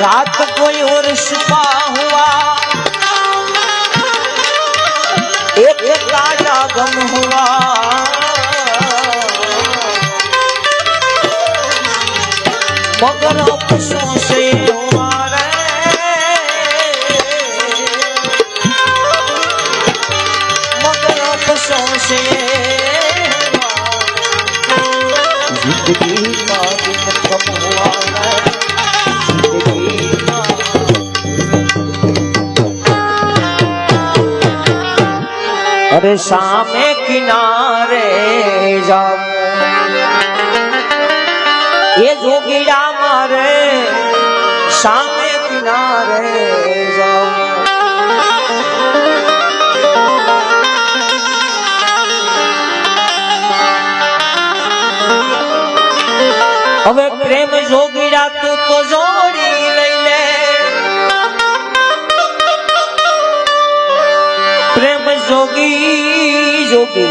रात कोई और छुपा हुआ एक ताजा गम हुआ मगर अफसों से हुआ रे मगर अफसों से जिंदगी का दिन कम हुआ रे अरे सामे किनारे जाओ ये जोगीरा मारे सामे किनारे जाओ હવે પ્રેમ જોગીરા તું તો જોડી લઈ લે પ્રેમ જોગી જોગી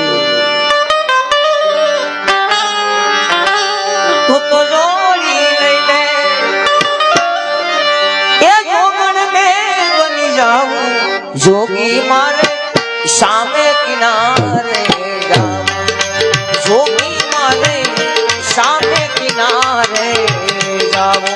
તું તો જોડી લઈ લે એ જોગણ મે બની જાઉં જોગી મારે સામે કિનારે જાઉં જોગી મારે सामे किनारे जाओ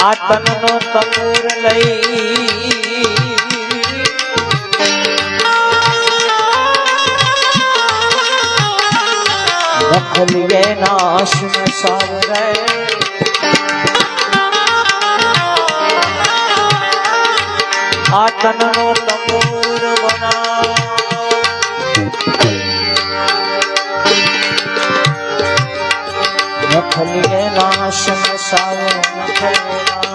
आतन नो तंबूर लई रखलिए नाश में सावरे आतन नो तंबूर बना रखलिए नाश में सावरे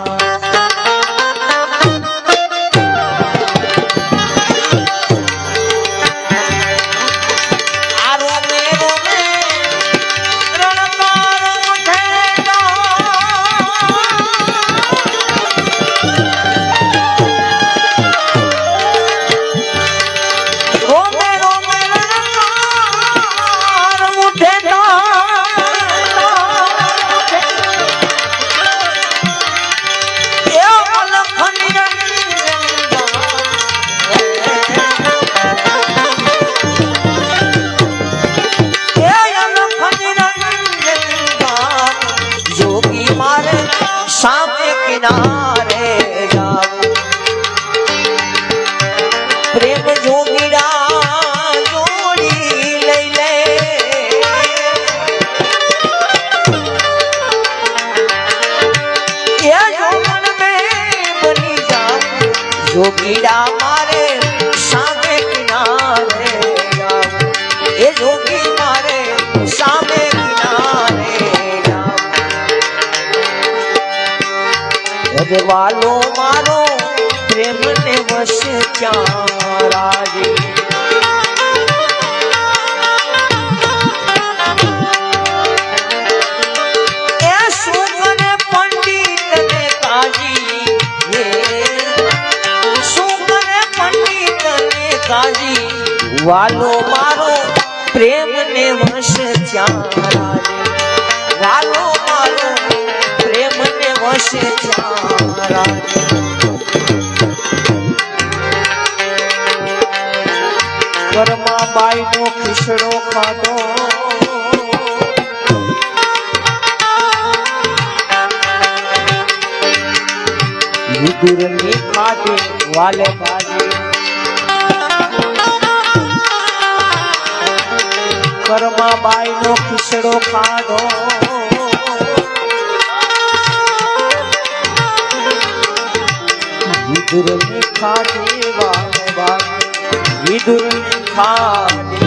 सामे किनारे जाओ प्रेम जोगीरा जोड़ी ले ले ये जोगन में बनी जाओ जोगीरा मारे सामे किनारे जाओ ये जोगी मारे सामे किनारे वालो मारो प्रेम ने वश क्या राजी ए सुगने पंडित ने काजी ये सुगने पंडित ने काजी वालो मारो प्रेम ने वश क्या राजी वालो मारो प्रेम ने वश क्या कर्मा बाई नो खिसड़ो खाधो विदुर ने खाधे वाले बाजे कर्मा बाई नो खिसड़ो खाधो विदुर ने खाधे वाले बाजे विदुर ने खाधे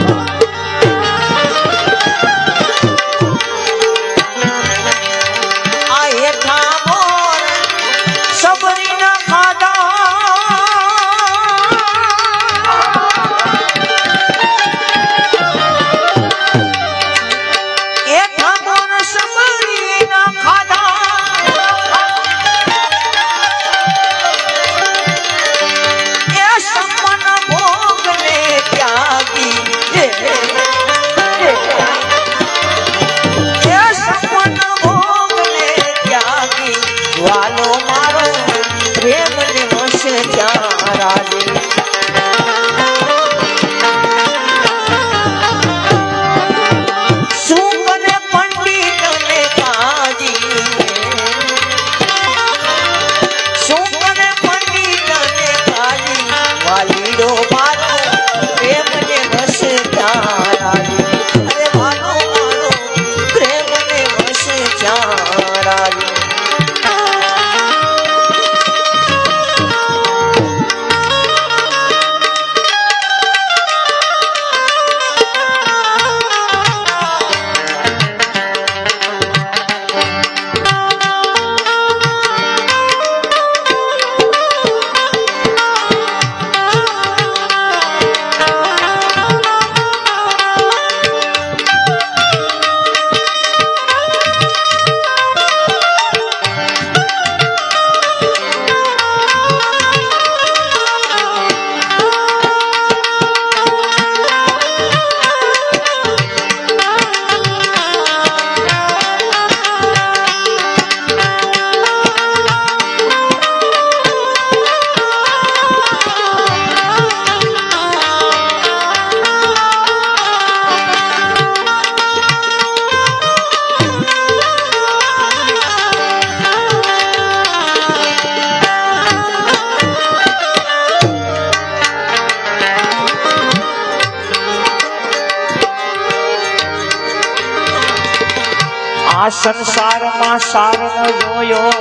આ સંસારમાં સાર ન જોયો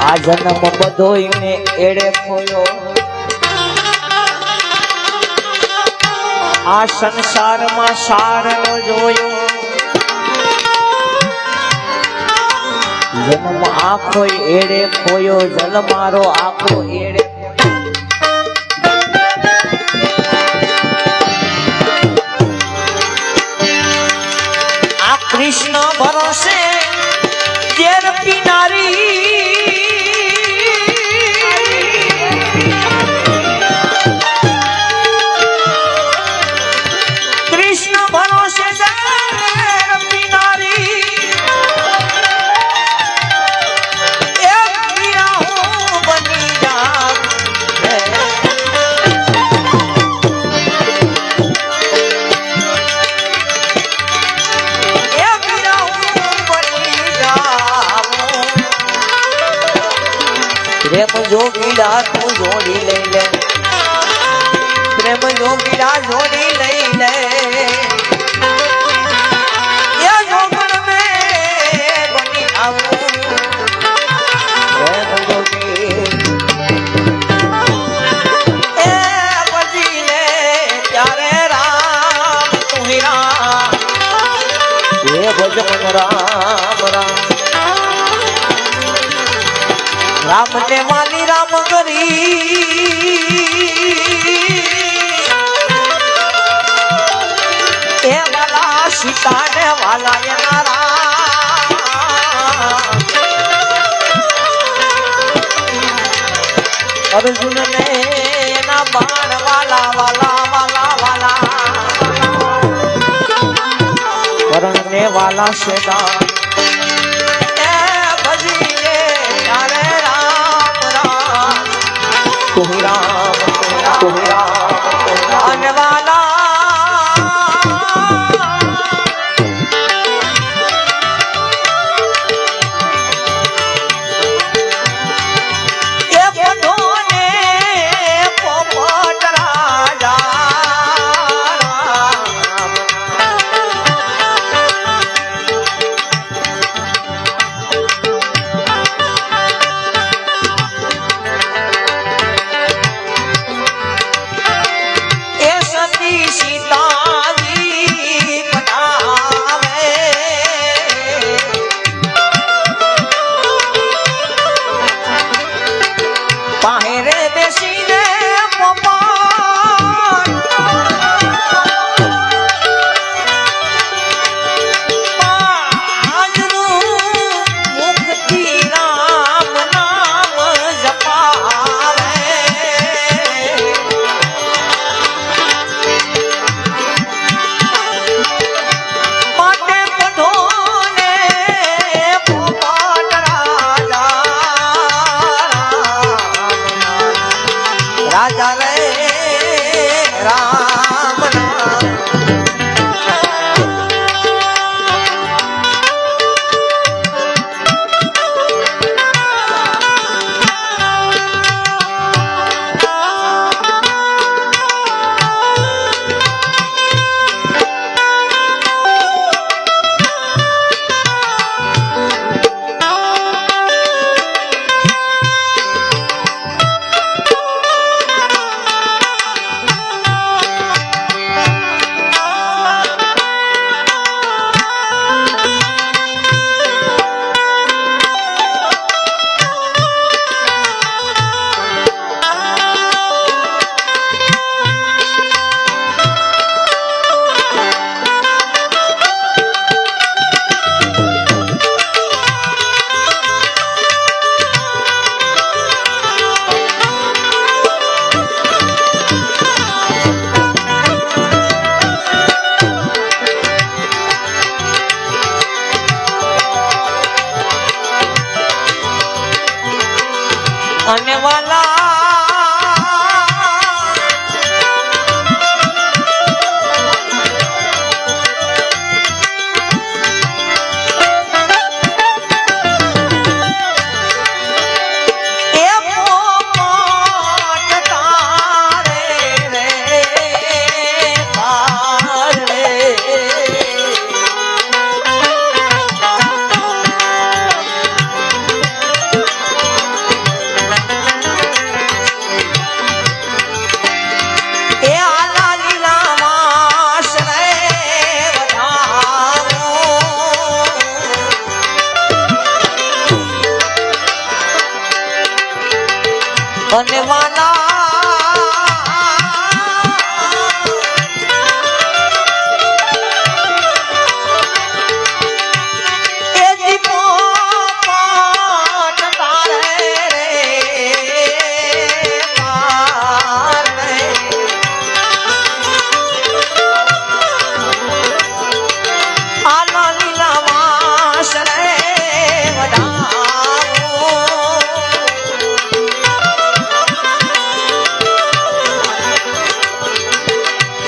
આ જન્મ બધોય ને એડે ખોયો આ સંસારમાં સાર ન જોયો જન્મ આખો એડે ખોયો જલ મારો આખો એડે આ કૃષ્ણ ભરોસે ઝેર પીનારી પ્રેમ જોગીડા તું જોડી લઈ લે પ્રેમ જોગીડા જોડી લઈ લે એ જોગણ મે બની આવું પ્રેમ જોગી એ પછી લે ત્યારે રામ તું રામ એ ભજન રામ રામ રામ ને વાલી રામ કરી એ વાલા સીતા ને વાલા એના રામ અર્જુન ને એના બાણ વાલા વાલા વાલા વાલા કરણ ને વાલા સેના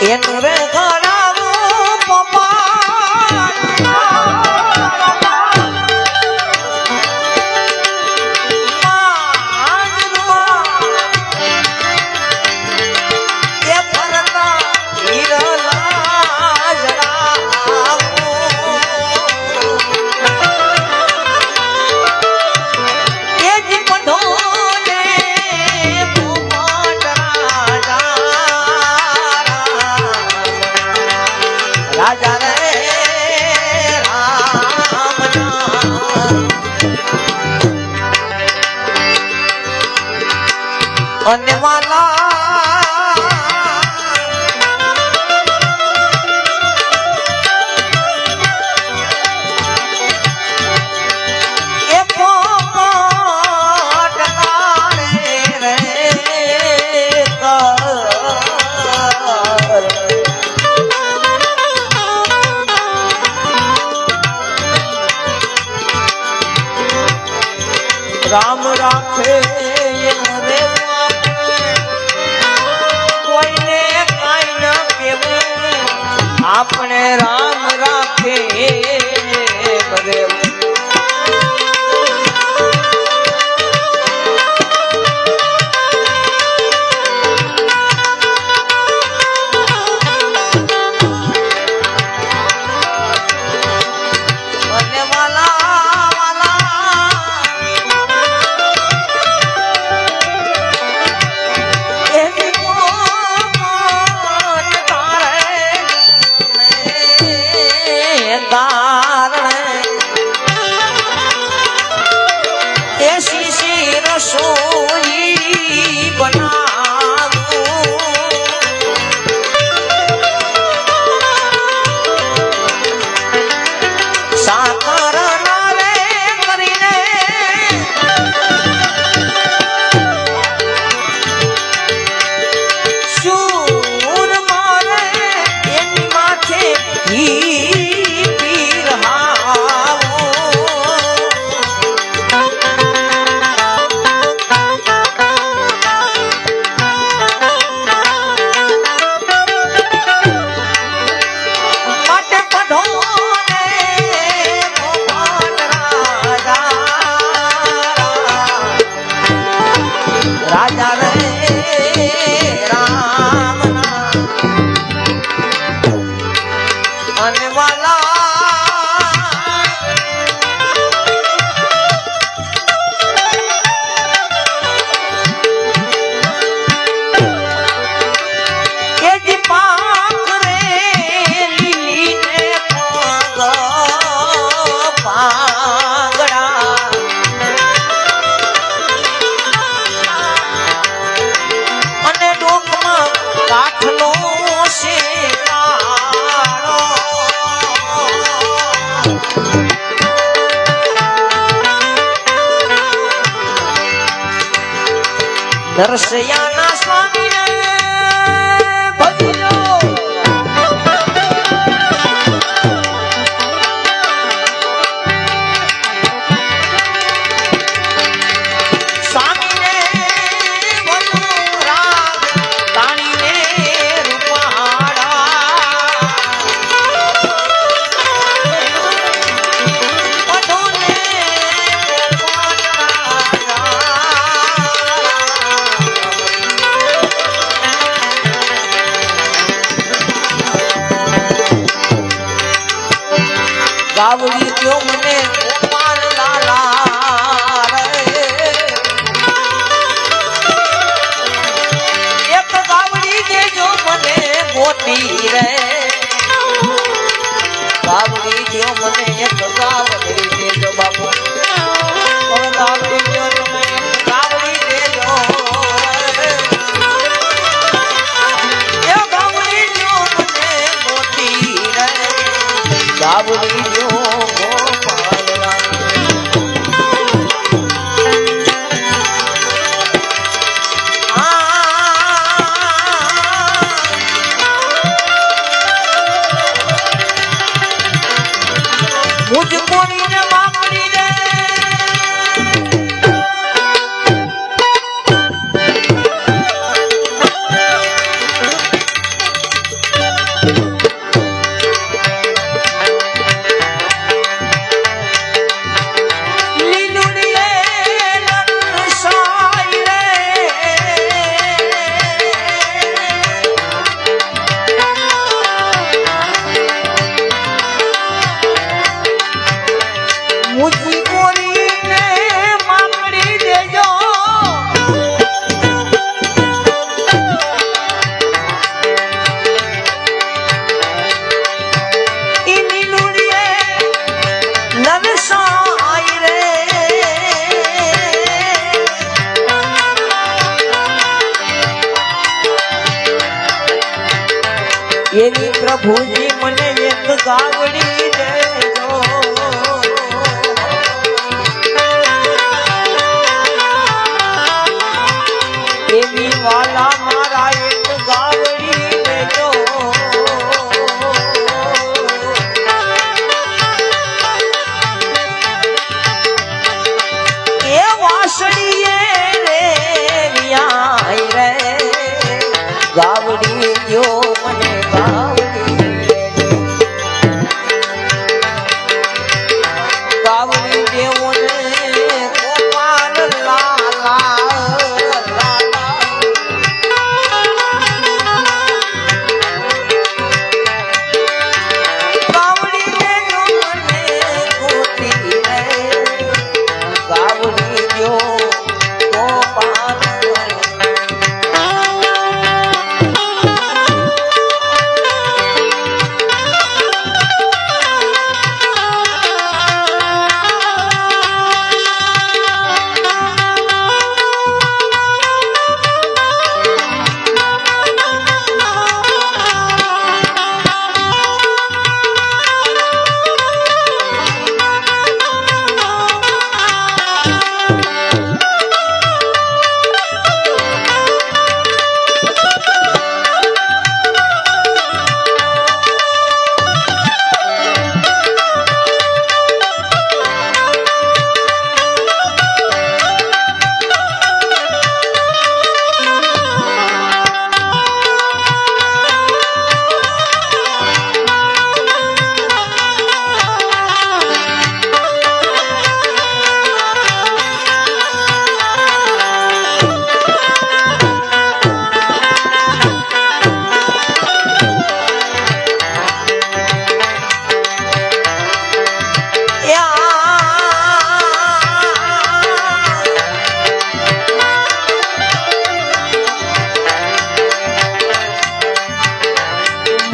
એનું રે ઘરાવું પપ્પા એ ફરતા હીરલા જરા એ જ પઢો રાજા રે રામ અને વાલા એ પોપટ તારે રે રામ રાખે કોઈને કાઈ ન કેવું આપણે રામ રાખે બરે દર્શયાના સ્વામીને ભજજો સ્વામીને ભજો રાગ તાણીને રૂપાડા પઢોને ગાવડી દ્યો મને ગોપાલ લાલા રે એક ગાવડી દેજો મને મોટી રે ગાવડી દ્યો મને એક ગાવડી દેજો બાપુ ગાવડી દ્યો તમે ગાવડી દેજો એ ગાવડી દ્યો મને મોટી રે ગાવડી દ્યો મુજ કોઈને એવી પ્રભુજી મને એક ગાવડી દેજો એવી વાલા મારા એક ગાવડી દેજો એ વાસળીએ રે ન્યાય રે ગાવડી જો મને ગાવડી દેવો ને ગોપાલ લાલા ગાવડી દેજો મને ગોતી રે ગાવડી જો ગોપાલ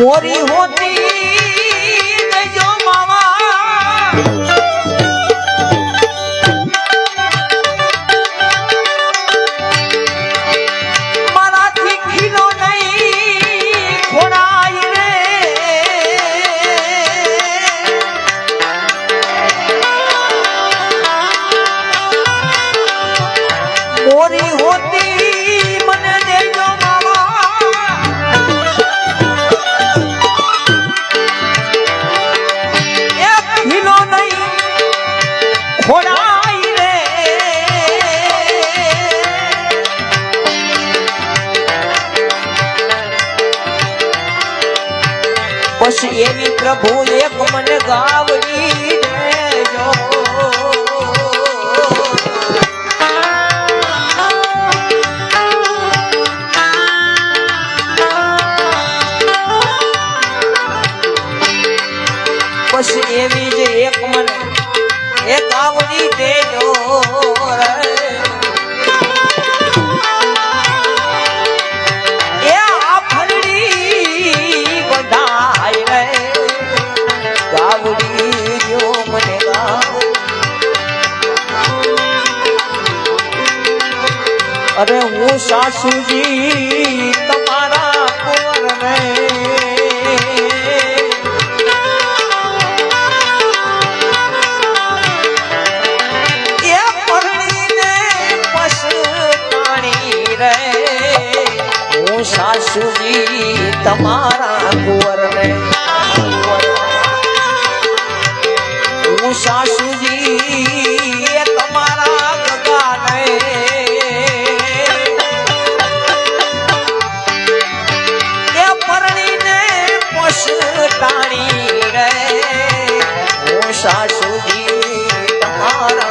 मोरी होती जो मामा मराठी खिलो नहीं खोड़ाई रे मोरी होती मन दे जो मामा खोड़ाई रे बस एवी प्रभु एक मन गावड़ी देजो बस एवी जे एक मन एक गावड़ी देजो ए आ फलड़ी बधाई रे गावड़ी जो मने गाव अरे हूँ सासूजी तमारा कुंवर ने सासूजी तमारा कुंवर ने हूँ सासूजी तमारा गगा ने ये परणी ने पछताणी रे हूँ सासूजी तमारा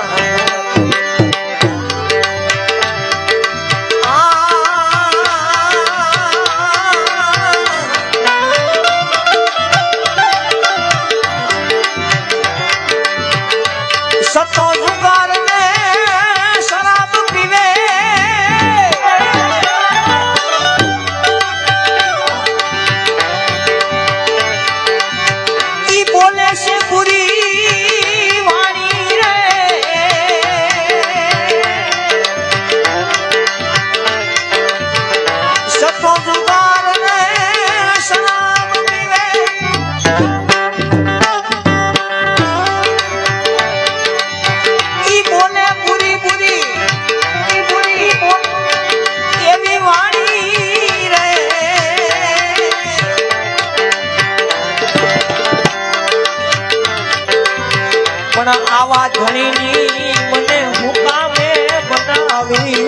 આવા ધણીની મને હુકામે બનાવી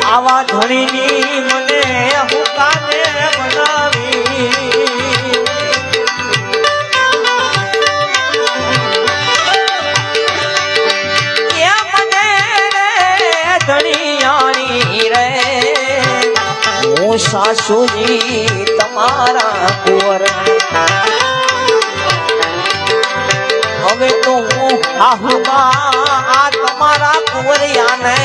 આવા ધણીની મને હુકામે બનાવી એ મને ધણીયાણી રે હું સાસુજી તમારા કુંવર હવે તો હું આહુબા આ તમારા કુંવરિયાને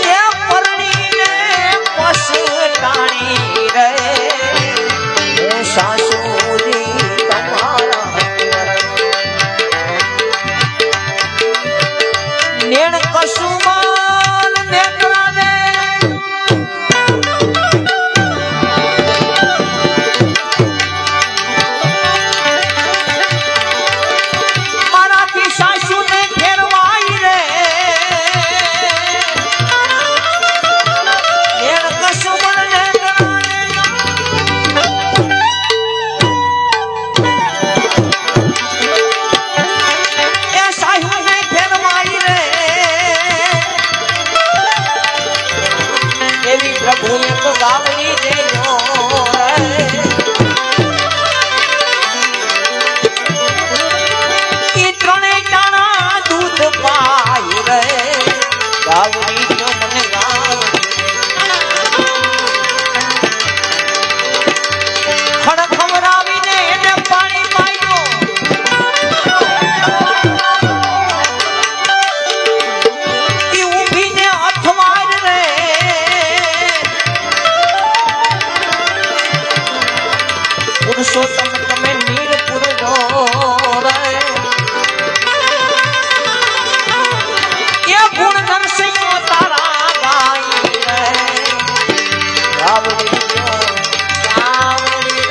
એ પરણીને પસટાણી રે હું સાસુજી તમારા નેણ કસુમાલ નેત્રાને મારાથી સાસુને ફેરવાઈ રે નેણ કસુમાલ નેત્રાને એ સાસુને ફેરવાઈ રે એવી પ્રભુએ તો ગાવડી દેજો ઈ ત્રણે ટાણા દૂધ પાય રે ગાવડી તો મને ખડ ખવડાવીને એને પાણી પાયો ઈ ઊભીને અથવાર રે પુરુષોત્તમ તમે નીરપુર નો રે એ ગુણ નરસિંહ તારા ગાઈ રે ગાવડી જો ગાવડી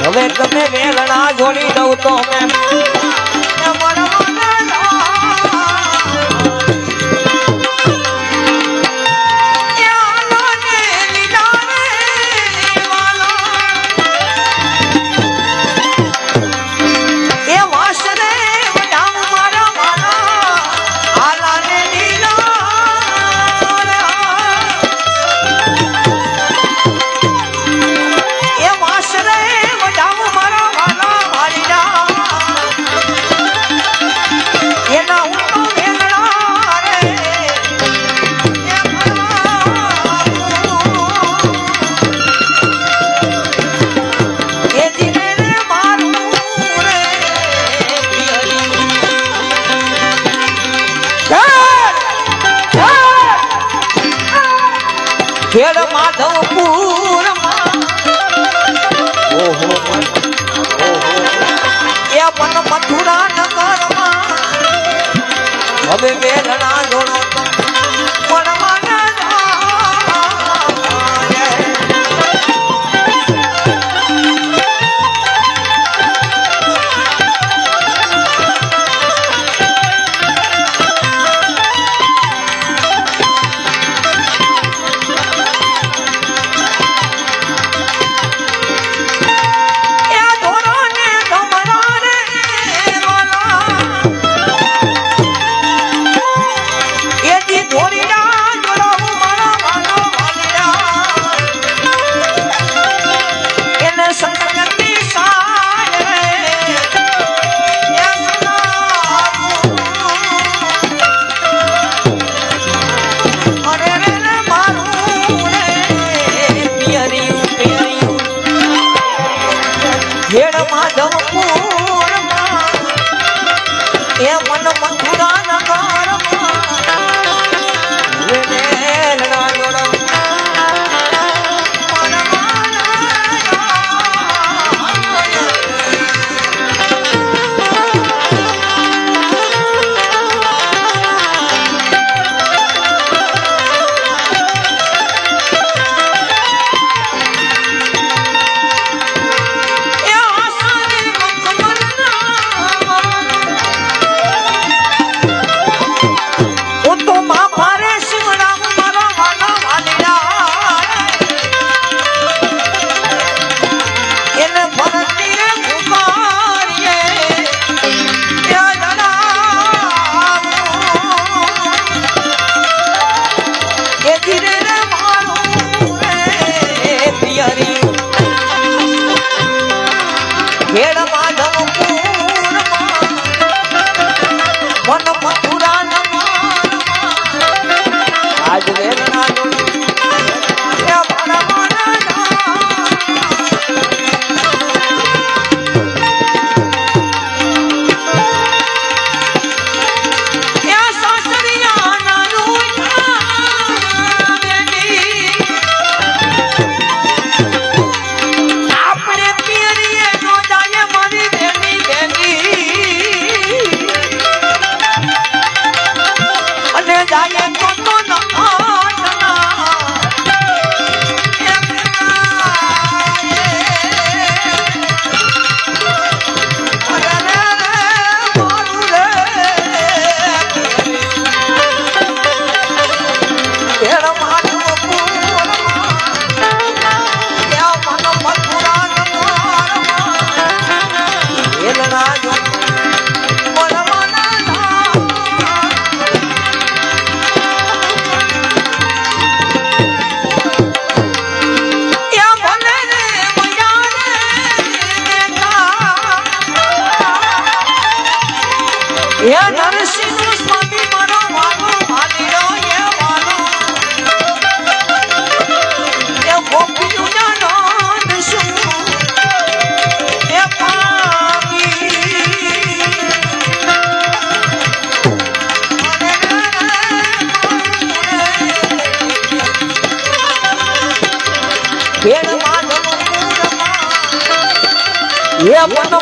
હવે તમે વેલણા જોડી દઉં તો મેં ખેડ માધવપુર એ પણ મથુરા નગરમાં હવે વેલણા જોડો આજ વેદના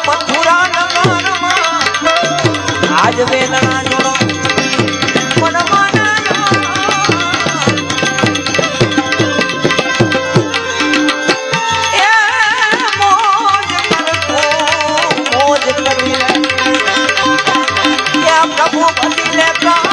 મથુરા આજ વેદના જોડો મોજ કરી લે પ્રભુ બદલે